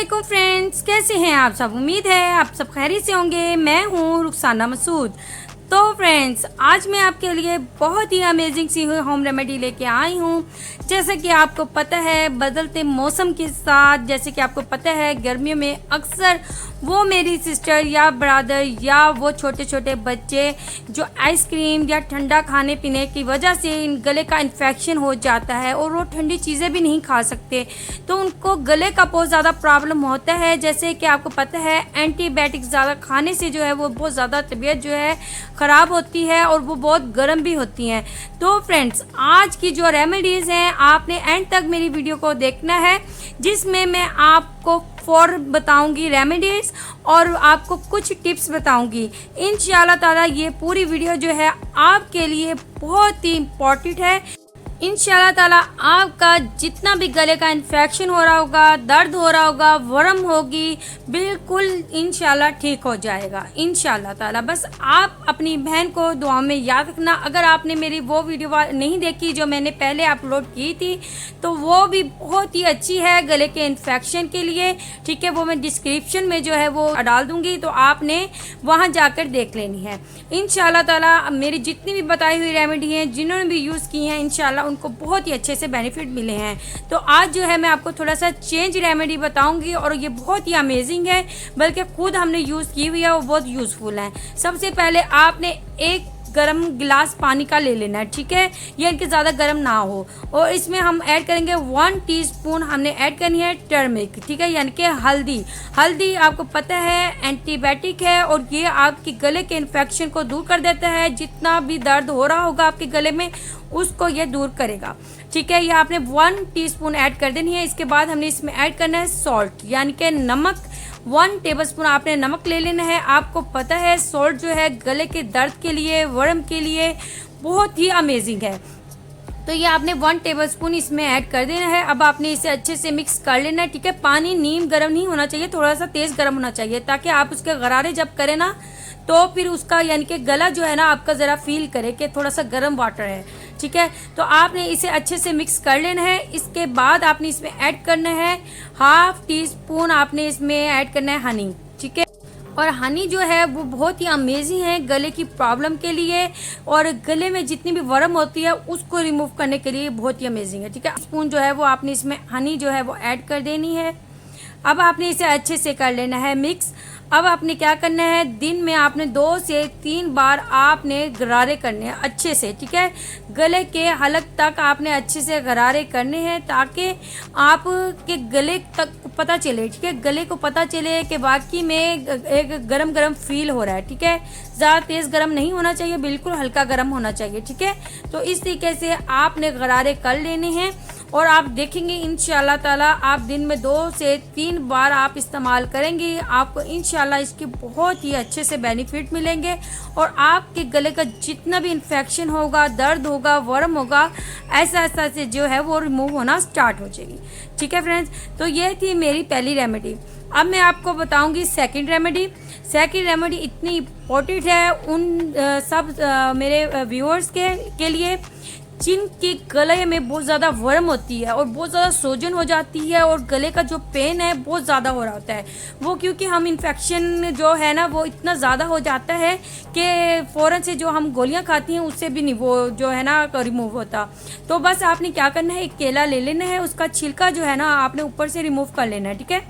अस्सलामुअलैकुम फ्रेंड्स, कैसे हैं आप सब। उम्मीद है आप सब खैरियत से होंगे। मैं हूं रुखसाना मसूद। तो फ्रेंड्स, आज मैं आपके लिए बहुत ही अमेजिंग सी होम रेमेडी लेके आई हूं। जैसे कि आपको पता है, बदलते मौसम के साथ, जैसे कि आपको पता है, गर्मियों में अक्सर वो मेरी सिस्टर या ब्रदर या वो छोटे छोटे बच्चे जो आइसक्रीम या ठंडा खाने पीने की वजह से इन गले का इन्फेक्शन हो जाता है और वो ठंडी चीज़ें भी नहीं खा सकते, तो उनको गले का बहुत ज़्यादा प्रॉब्लम होता है। जैसे कि आपको पता है, एंटीबायोटिक ज़्यादा खाने से जो है वो बहुत ज़्यादा तबीयत जो है ख़राब होती है और वो बहुत गर्म भी होती हैं। तो फ्रेंड्स, आज की जो रेमेडीज़ हैं आपने एंड तक मेरी वीडियो को देखना है, जिसमें मैं आपको बताऊंगी रेमेडीज़ और आपको कुछ टिप्स बताऊंगी। इंशाल्लाह ताला ये पूरी वीडियो जो है आपके लिए बहुत ही इम्पोर्टेंट है। इंशाल्लाह ताला आपका जितना भी गले का इन्फेक्शन हो रहा होगा, दर्द हो रहा होगा, वर्म होगी, बिल्कुल इंशाल्लाह ठीक हो जाएगा इंशाल्लाह ताला। बस आप अपनी बहन को दुआ में याद रखना। अगर आपने मेरी वो वीडियो नहीं देखी जो मैंने पहले अपलोड की थी, तो वो भी बहुत ही अच्छी है गले के इन्फेक्शन के लिए, ठीक है। वो मैं डिस्क्रिप्शन में जो है वो डाल दूँगी, तो आपने वहाँ जाकर देख लेनी है इंशाल्लाह ताला। मेरी जितनी भी बताई हुई रेमेडी हैं, जिन्होंने भी यूज़ की हैं, इंशाल्लाह उनको बहुत ही अच्छे से बेनिफिट मिले हैं। तो आज जो है मैं आपको थोड़ा सा चेंज रेमेडी बताऊंगी और ये बहुत ही अमेजिंग है, बल्कि खुद हमने यूज़ की हुई है, वो बहुत यूज़फुल है। सबसे पहले आपने एक गरम गिलास पानी का ले लेना है, ठीक है। ये इनके ज़्यादा गरम ना हो, और इसमें हम ऐड करेंगे 1 टीस्पून हमने ऐड करनी है टर्मरिक, ठीक है, यानी कि हल्दी। हल्दी आपको पता है एंटीबायोटिक है और ये आपके गले के इन्फेक्शन को दूर कर देता है। जितना भी दर्द हो रहा होगा आपके गले में, उसको ये दूर करेगा, ठीक है। ये आपने 1 टीस्पून ऐड कर देनी है। इसके बाद हमने इसमें ऐड करना है सॉल्ट, यानी कि नमक। 1 टेबलस्पून आपने नमक ले लेना है। आपको पता है सॉल्ट जो है गले के दर्द के लिए, वर्म के लिए बहुत ही अमेजिंग है। तो ये आपने 1 टेबलस्पून इसमें ऐड कर देना है। अब आपने इसे अच्छे से मिक्स कर लेना है, ठीक है। पानी नीम गर्म नहीं होना चाहिए, थोड़ा सा तेज़ गर्म होना चाहिए, ताकि आप उसके गरारे जब करें ना, तो फिर उसका यानी कि गला जो है ना आपका ज़रा फील करे कि थोड़ा सा गर्म वाटर है, ठीक है। तो आपने इसे अच्छे से मिक्स कर लेना है। इसके बाद आपने इसमें ऐड करना है 1/2 टीस्पून आपने इसमें ऐड करना है हनी, ठीक है। और हनी जो है वो बहुत ही अमेजिंग है गले की प्रॉब्लम के लिए, और गले में जितनी भी वर्म होती है उसको रिमूव करने के लिए बहुत ही अमेजिंग है, ठीक है। स्पून जो है वो आपने इसमें हनी जो है वो ऐड कर देनी है। अब आपने इसे अच्छे से कर लेना है मिक्स। अब आपने क्या करना है, दिन में आपने 2 से 3 बार आपने गरारे करने हैं अच्छे से, ठीक है। गले के हलक तक आपने अच्छे से गरारे करने हैं, ताकि आपके गले तक पता चले, ठीक है। गले को पता चले कि वाकई में एक गरम गरम फील हो रहा है, ठीक है। ज़्यादा तेज़ गरम नहीं होना चाहिए, बिल्कुल हल्का गरम होना चाहिए, ठीक है। तो इस तरीके से आपने गरारे कर लेने हैं, और आप देखेंगे इंशाल्लाह ताला आप दिन में 2 से 3 बार आप इस्तेमाल करेंगे, आपको इंशाल्लाह इसके बहुत ही अच्छे से बेनिफिट मिलेंगे, और आपके गले का जितना भी इन्फेक्शन होगा, दर्द होगा, वर्म होगा, ऐसा ऐसा से जो है वो रिमूव होना स्टार्ट हो जाएगी, ठीक है फ्रेंड्स। तो ये थी मेरी पहली रेमेडी। अब मैं आपको बताऊंगी सेकंड रेमेडी। सेकंड रेमेडी इतनी इम्पोर्टेंट है उन सब मेरे व्यूअर्स के लिए जिनके गले में बहुत ज़्यादा वर्म होती है और बहुत ज़्यादा सूजन हो जाती है, और गले का जो पेन है बहुत ज़्यादा हो रहा होता है। वो क्योंकि हम इन्फेक्शन जो है ना वो इतना ज़्यादा हो जाता है कि फ़ौरन से जो हम गोलियां खाती हैं उससे भी नहीं वो जो है ना रिमूव होता। तो बस आपने क्या करना है, एक केला ले लेना है, उसका छिलका जो है ना आपने ऊपर से रिमूव कर लेना है, ठीक है।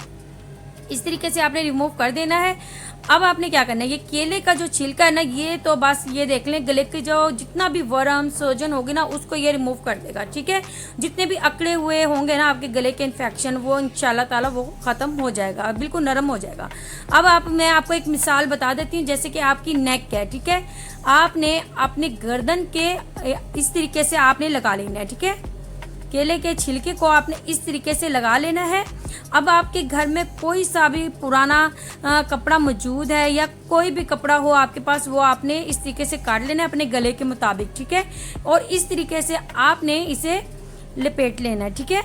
इस तरीके से आपने रिमूव कर देना है। अब आपने क्या करना है, ये केले का जो छिलका है ना, ये तो बस ये देख लें गले के जो जितना भी वर्म सूजन होगी ना उसको ये रिमूव कर देगा, ठीक है। जितने भी अकड़े हुए होंगे ना आपके गले के इन्फेक्शन, वो इंशाल्लाह ताला वो ख़त्म हो जाएगा, बिल्कुल नरम हो जाएगा। अब मैं आपको एक मिसाल बता देती हूँ। जैसे कि आपकी नेक है, ठीक है, आपने अपने गर्दन के इस तरीके से आपने लगा लेना है, ठीक है। केले के छिलके को आपने इस तरीके से लगा लेना है। अब आपके घर में कोई सा भी पुराना कपड़ा मौजूद है या कोई भी कपड़ा हो आपके पास, वो आपने इस तरीके से काट लेना है अपने गले के मुताबिक, ठीक है। और इस तरीके से आपने इसे लपेट लेना है, ठीक है।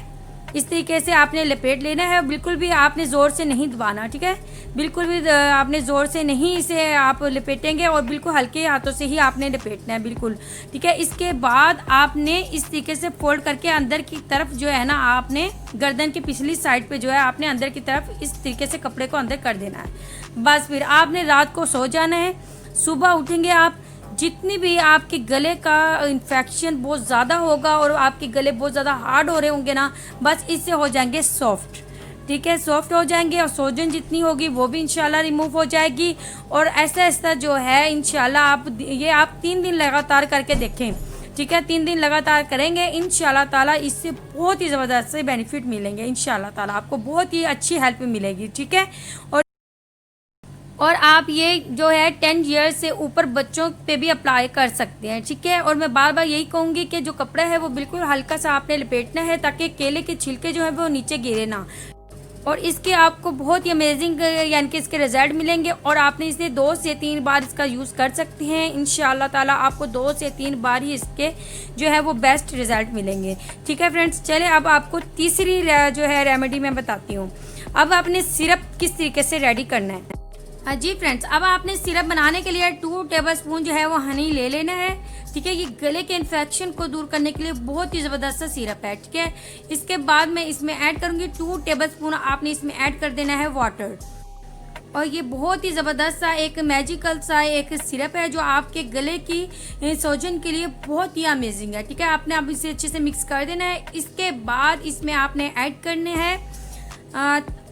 इस तरीके से आपने लपेट लेना है। बिल्कुल भी आपने ज़ोर से नहीं दबाना, ठीक है, बिल्कुल भी आपने ज़ोर से नहीं इसे आप लपेटेंगे और बिल्कुल हल्के हाथों से ही आपने लपेटना है, बिल्कुल, ठीक है। इसके बाद आपने इस तरीके से फोल्ड करके अंदर की तरफ जो है ना, आपने गर्दन की पिछली साइड पे जो है आपने अंदर की तरफ इस तरीके से कपड़े को अंदर कर देना है। बस फिर आपने रात को सो जाना है। सुबह उठेंगे आप, जितनी भी आपके गले का इन्फेक्शन बहुत ज़्यादा होगा और आपके गले बहुत ज़्यादा हार्ड हो रहे होंगे ना, बस इससे हो जाएंगे सॉफ्ट, ठीक है, सॉफ्ट हो जाएंगे। और सोजन जितनी होगी वो भी इंशाल्लाह रिमूव हो जाएगी। और ऐसा ऐसा जो है इंशाल्लाह आप 3 दिन लगातार करके देखें, ठीक है, 3 दिन लगातार करेंगे इंशाल्लाह ताला, इससे बहुत ही ज़बरदस्त से बेनिफिट मिलेंगे इंशाल्लाह ताला, आपको बहुत ही अच्छी हेल्प मिलेगी, ठीक है। और आप ये जो है 10 ईयर्स से ऊपर बच्चों पे भी अप्लाई कर सकते हैं, ठीक है। और मैं बार बार यही कहूँगी कि जो कपड़ा है वो बिल्कुल हल्का सा आपने लपेटना है, ताकि केले के छिलके जो है वो नीचे गिरे ना। और इसके आपको बहुत ही अमेजिंग यानी कि इसके रिजल्ट मिलेंगे। और आपने इसे 2 से 3 बार इसका यूज़ कर सकते हैं इंशाल्लाह ताला, आपको 2 से 3 बार ही इसके जो है वो बेस्ट रिजल्ट मिलेंगे, ठीक है फ्रेंड्स। चले अब आपको तीसरी जो है रेमेडी मैं बताती हूँ। अब आपने सिरप किस तरीके से रेडी करना है। जी फ्रेंड्स, अब आपने सिरप बनाने के लिए 2 टेबलस्पून जो है वो हनी ले लेना है, ठीक है। ये गले के इन्फेक्शन को दूर करने के लिए बहुत ही ज़बरदस्त सा सिरप है, ठीक है। इसके बाद मैं इसमें ऐड करूँगी 2 टेबलस्पून आपने इसमें ऐड कर देना है वाटर। और ये बहुत ही ज़बरदस्त सा एक मैजिकल सा एक सिरप है जो आपके गले की सोजन के लिए बहुत ही अमेजिंग है, ठीक है। आपने अब इसे अच्छे से मिक्स कर देना है। इसके बाद इसमें आपने ऐड करने हैं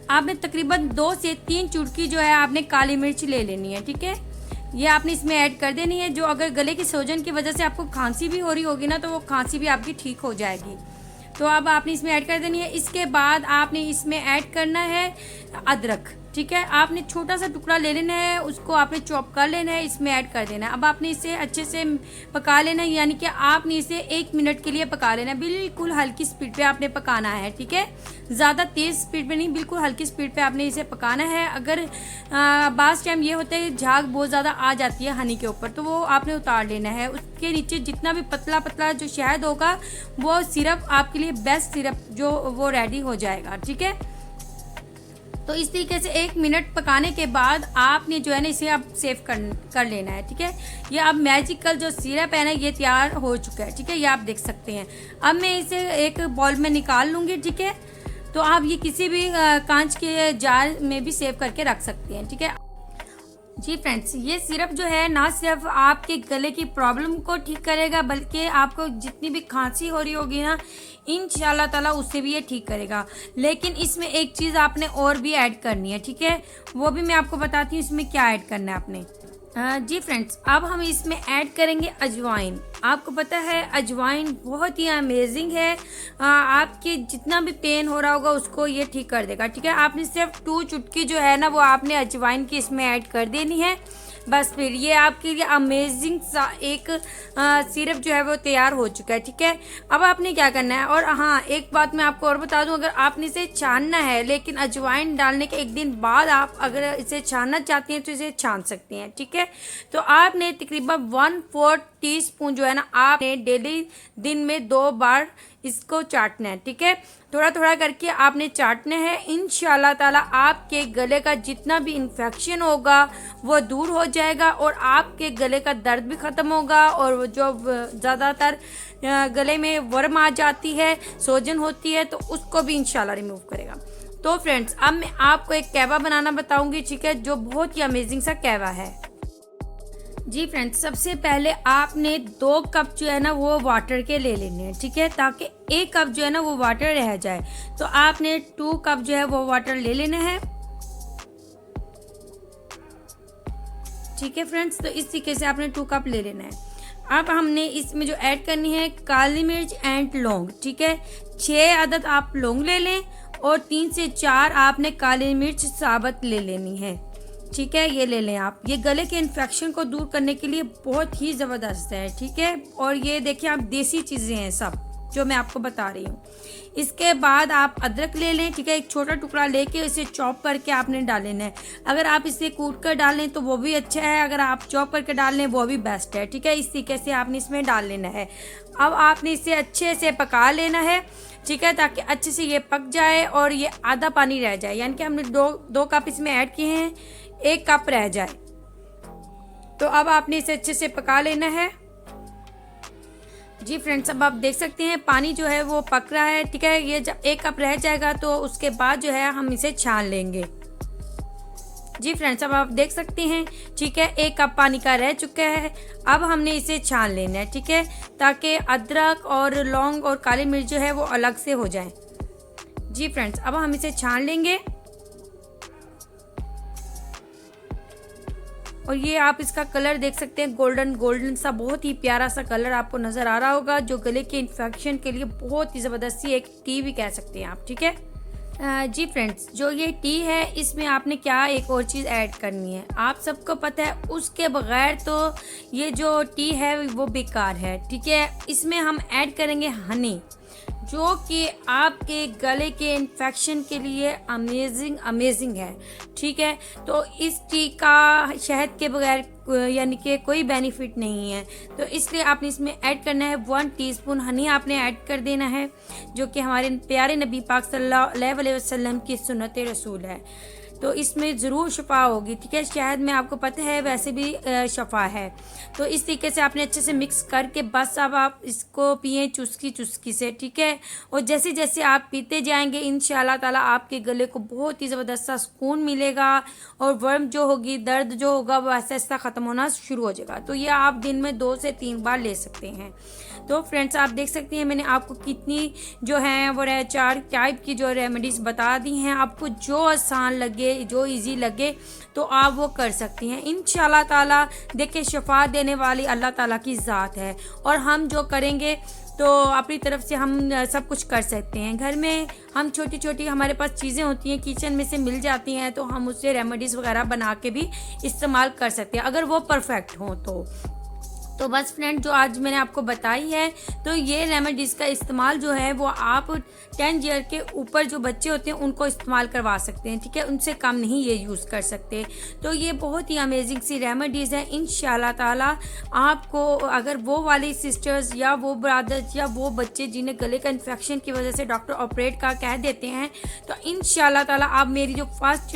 आपने तकरीबन 2 से 3 चुटकी जो है आपने काली मिर्च ले लेनी है, ठीक है। ये आपने इसमें ऐड कर देनी है। जो अगर गले की सोजन की वजह से आपको खांसी भी हो रही होगी ना, तो वो खांसी भी आपकी ठीक हो जाएगी। तो अब आपने इसमें ऐड कर देनी है। इसके बाद आपने इसमें ऐड करना है अदरक, ठीक है। आपने छोटा सा टुकड़ा ले लेना है, उसको आपने चॉप कर लेना है, इसमें ऐड कर देना है। अब आपने इसे अच्छे से पका लेना है, यानी कि आपने इसे 1 मिनट के लिए पका लेना है। बिल्कुल हल्की स्पीड पे आपने पकाना है, ठीक है, ज़्यादा तेज़ स्पीड पे नहीं, बिल्कुल हल्की स्पीड पे आपने इसे पकाना है। अगर बास टाइम ये होता है झाग बहुत ज़्यादा आ जाती है हनी के ऊपर, तो वो आपने उतार लेना है। उसके नीचे जितना भी पतला पतला जो शहद होगा, वो सिरप आपके लिए बेस्ट सिरप जो वो रेडी हो जाएगा, ठीक है। तो इस तरीके से 1 मिनट पकाने के बाद आपने जो है ना इसे अब सेव कर लेना है, ठीक है। ये अब मैजिकल जो सिरप है ना ये तैयार हो चुका है, ठीक है, ये आप देख सकते हैं। अब मैं इसे एक बाउल में निकाल लूँगी, ठीक है। तो आप ये किसी भी कांच के जार में भी सेव करके रख सकते हैं, ठीक है। जी फ्रेंड्स, ये सिरप जो है ना सिर्फ आपके गले की प्रॉब्लम को ठीक करेगा, बल्कि आपको जितनी भी खांसी हो रही होगी ना, इंशाल्लाह ताला उससे भी ये ठीक करेगा। लेकिन इसमें एक चीज़ आपने और भी ऐड करनी है, ठीक है, वो भी मैं आपको बताती हूँ इसमें क्या ऐड करना है आपने। जी फ्रेंड्स, अब हम इसमें ऐड करेंगे अजवाइन। आपको पता है अजवाइन बहुत ही अमेजिंग है, आपके जितना भी पेन हो रहा होगा उसको ये ठीक कर देगा, ठीक है। आपने सिर्फ 2 चुटकी जो है ना वो आपने अजवाइन की इसमें ऐड कर देनी है। बस फिर ये आपके लिए अमेजिंग सा एक सिरप जो है वो तैयार हो चुका है, ठीक है। अब आपने क्या करना है, और हाँ एक बात मैं आपको और बता दूं, अगर आपने इसे छानना है, लेकिन अजवाइन डालने के 1 दिन बाद आप अगर इसे छानना चाहती हैं तो इसे छान सकती हैं, ठीक है। तो आपने तकरीबन 1/4 टीस्पून जो है ना आपने डेली दिन में 2 बार इसको चाटना है, ठीक है। थोड़ा थोड़ा करके आपने चाटना है। इंशाल्लाह ताला आपके गले का जितना भी इन्फेक्शन होगा वो दूर हो जाएगा, और आपके गले का दर्द भी ख़त्म होगा। और जो ज़्यादातर गले में वर्म आ जाती है, सोजन होती है, तो उसको भी इंशाल्लाह रिमूव करेगा। तो फ्रेंड्स, अब मैं आपको एक कहवा बनाना बताऊंगी, ठीक है, जो बहुत ही अमेजिंग सा कहवा है। जी फ्रेंड्स, सबसे पहले आपने 2 कप जो है ना वो वाटर के ले लेने हैं, ठीक है, ताकि 1 कप जो है ना वो वाटर रह जाए। तो आपने 2 कप जो है वो वाटर ले लेना है, ठीक है फ्रेंड्स। तो इस तरीके से आपने 2 कप ले लेना है। अब हमने इसमें जो ऐड करनी है काली मिर्च एंड लौंग, ठीक है। 6 अदद आप लौंग ले लें और 3 से 4 आपने काली मिर्च साबुत ले लेनी है, ठीक है, ये ले लें आप। ये गले के इन्फेक्शन को दूर करने के लिए बहुत ही ज़बरदस्त है, ठीक है। और ये देखिए आप देसी चीज़ें हैं सब जो मैं आपको बता रही हूँ। इसके बाद आप अदरक ले लें, ठीक है, एक छोटा टुकड़ा लेके इसे चॉप करके आपने डाल लेना है। अगर आप इसे कूट कर डाल लें तो वो भी अच्छा है, अगर आप चॉप करके डाल लें वो भी बेस्ट है, ठीक है। इस तरीके से आपने इसमें डाल लेना है। अब आपने इसे अच्छे से पका लेना है, ठीक है, ताकि अच्छे से ये पक जाए और ये आधा पानी रह जाए, यानी कि हमने दो कप इसमें ऐड किए हैं, 1 कप रह जाए। तो अब आपने इसे अच्छे से पका लेना है। जी फ्रेंड्स, अब आप देख सकते हैं पानी जो है वो पक रहा है, ठीक है। ये जब 1 कप रह जाएगा तो उसके बाद जो है हम इसे छान लेंगे। जी फ्रेंड्स, अब आप देख सकते हैं, ठीक है, 1 कप पानी का रह चुका है। अब हमने इसे छान लेना है, ठीक है, ताकि अदरक और लौंग और काली मिर्च जो है वो अलग से हो जाए। जी फ्रेंड्स, अब हम इसे छान लेंगे और ये आप इसका कलर देख सकते हैं, गोल्डन गोल्डन सा, बहुत ही प्यारा सा कलर आपको नज़र आ रहा होगा, जो गले के इन्फेक्शन के लिए बहुत ही ज़बरदस्ती एक टी भी कह सकते हैं आप, ठीक है। जी फ्रेंड्स, जो ये टी है इसमें आपने क्या एक और चीज़ ऐड करनी है, आप सबको पता है, उसके बगैर तो ये जो टी है वो बेकार है, ठीक है। इसमें हम ऐड करेंगे हनी, जो कि आपके गले के इन्फेक्शन के लिए अमेजिंग है, ठीक है। तो इस टी का शहद के बगैर यानी कि कोई बेनिफिट नहीं है, तो इसलिए आपने इसमें ऐड करना है 1 टीस्पून हनी आपने ऐड कर देना है, जो कि हमारे प्यारे नबी पाक सल्लल्लाहु अलैहि वसल्लम की सुन्नत रसूल है। तो इसमें ज़रूर शफा होगी, ठीक है। शहद में आपको पता है वैसे भी शफा है। तो इस तरीके से आपने अच्छे से मिक्स करके बस अब आप इसको पिएं चुस्की से, ठीक है। और जैसे जैसे आप पीते जाएंगे इंशाल्लाह ताला आपके गले को बहुत ही ज़बरदस्त सा सुकून मिलेगा और वर्म जो होगी, दर्द जो होगा वो ऐसा ऐसा ख़त्म होना शुरू हो जाएगा। तो ये आप दिन में 2 से 3 बार ले सकते हैं। तो फ्रेंड्स, आप देख सकते हैं मैंने आपको कितनी जो है वो 4 टाइप की जो रेमेडीज़ बता दी हैं। आपको जो आसान लगे, जो इजी लगे तो आप वो कर सकती हैं इंशाल्लाह ताला। देखिए, शफा देने वाली अल्लाह ताला की ज़ात है और हम जो करेंगे तो अपनी तरफ से हम सब कुछ कर सकते हैं। घर में हम छोटी छोटी हमारे पास चीज़ें होती हैं, किचन में से मिल जाती हैं, तो हम उससे रेमेडीज़ वगैरह बना के भी इस्तेमाल कर सकते हैं अगर वो परफेक्ट हों तो बस फ्रेंड, जो आज मैंने आपको बताई है, तो ये रेमेडीज़ का इस्तेमाल जो है वो आप 10 ईयर के ऊपर जो बच्चे होते हैं उनको इस्तेमाल करवा सकते हैं, ठीक है। उनसे कम नहीं ये यूज़ कर सकते। तो ये बहुत ही अमेजिंग सी रेमेडीज़ हैं। इंशाल्लाह ताला आपको अगर वो वाली सिस्टर्स या वो ब्रदर्स या वो बच्चे जिन्हें गले का इन्फेक्शन की वजह से डॉक्टर ऑपरेट का कह देते हैं, तो इंशाल्लाह ताला आप मेरी जो फर्स्ट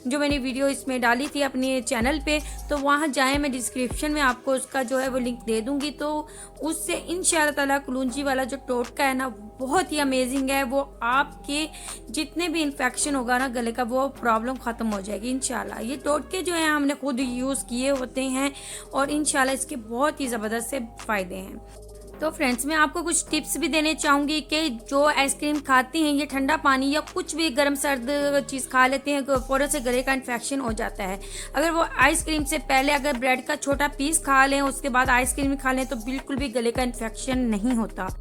जो मैंने वीडियो इसमें डाली थी अपने चैनल पे, तो वहाँ जाएँ, मैं डिस्क्रिप्शन में आपको उसका जो है वो लिंक दे दूंगी। तो उससे इंशाल्लाह ताला कलौंजी वाला जो टोटका है ना, बहुत ही अमेजिंग है। वो आपके जितने भी इन्फेक्शन होगा ना गले का, वो प्रॉब्लम ख़त्म हो जाएगी इंशाल्लाह। ये टोटके जो हैं हमने खुद यूज़ किए होते हैं और इंशाल्लाह इसके बहुत ही ज़बरदस्त से फ़ायदे हैं। तो फ्रेंड्स, मैं आपको कुछ टिप्स भी देने चाहूँगी कि जो आइसक्रीम खाते हैं, ये ठंडा पानी या कुछ भी गर्म सर्द चीज़ खा लेते हैं, फ़ौरन से गले का इन्फेक्शन हो जाता है। अगर वो आइसक्रीम से पहले अगर ब्रेड का छोटा पीस खा लें, उसके बाद आइसक्रीम खा लें, तो बिल्कुल भी गले का इन्फेक्शन नहीं होता।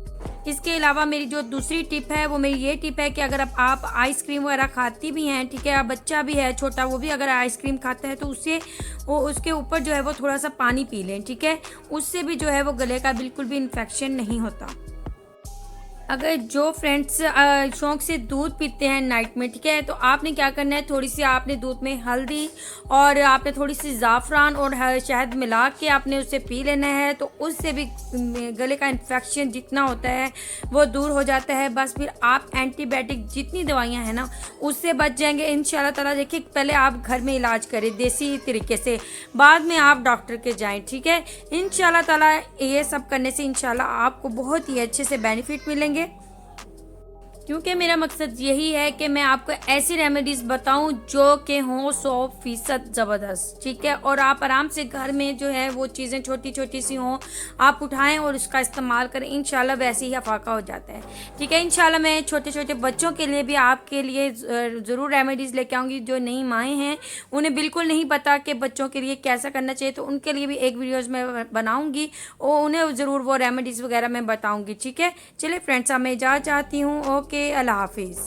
इसके अलावा मेरी जो दूसरी टिप है वो मेरी ये टिप है कि अगर आप आइसक्रीम वगैरह खाती भी हैं, ठीक है, बच्चा भी है छोटा, वो भी अगर आइसक्रीम खाता है तो उसके ऊपर जो है वो थोड़ा सा पानी पी लें, ठीक है। उससे भी जो है वो गले का बिल्कुल भी इन्फेक्शन नहीं होता। अगर जो फ्रेंड्स शौक से दूध पीते हैं नाइट में, ठीक है, तो आपने क्या करना है, थोड़ी सी आपने दूध में हल्दी और आपने थोड़ी सी ज़ाफ़रान और शहद मिला के आपने उसे पी लेना है। तो उससे भी गले का इन्फेक्शन जितना होता है वो दूर हो जाता है। बस फिर आप एंटीबायोटिक जितनी दवाइयाँ हैं ना उससे बच जाएंगे इंशाल्लाह ताला। देखिए, पहले आप घर में इलाज करें देसी तरीके से, बाद में आप डॉक्टर के जाएँ, ठीक है। इंशाल्लाह ताला ये सब करने से इंशाल्लाह आपको बहुत ही अच्छे से बेनिफिट मिलेंगे, क्योंकि मेरा मकसद यही है कि मैं आपको ऐसी रेमेडीज़ बताऊं जो कि हों 100% ज़बरदस्त, ठीक है। और आप आराम से घर में जो है वो चीज़ें छोटी छोटी सी हों, आप उठाएं और उसका इस्तेमाल करें, इंशाल्लाह वैसे ही अफाका हो जाता है, ठीक है। इंशाल्लाह मैं छोटे छोटे बच्चों के लिए भी आपके लिए ज़रूर रेमेडीज़ लेके आऊँगी। जो नई माएँ हैं उन्हें बिल्कुल नहीं पता कि बच्चों के लिए कैसा करना चाहिए, तो उनके लिए भी एक वीडियोज़ में बनाऊँगी और उन्हें ज़रूर वो रेमेडीज़ वगैरह मैं बताऊँगी, ठीक है। चलिए फ्रेंड्स, अब मैं जा चाहती हूँ। ओके, अल्लाह हाफिज़।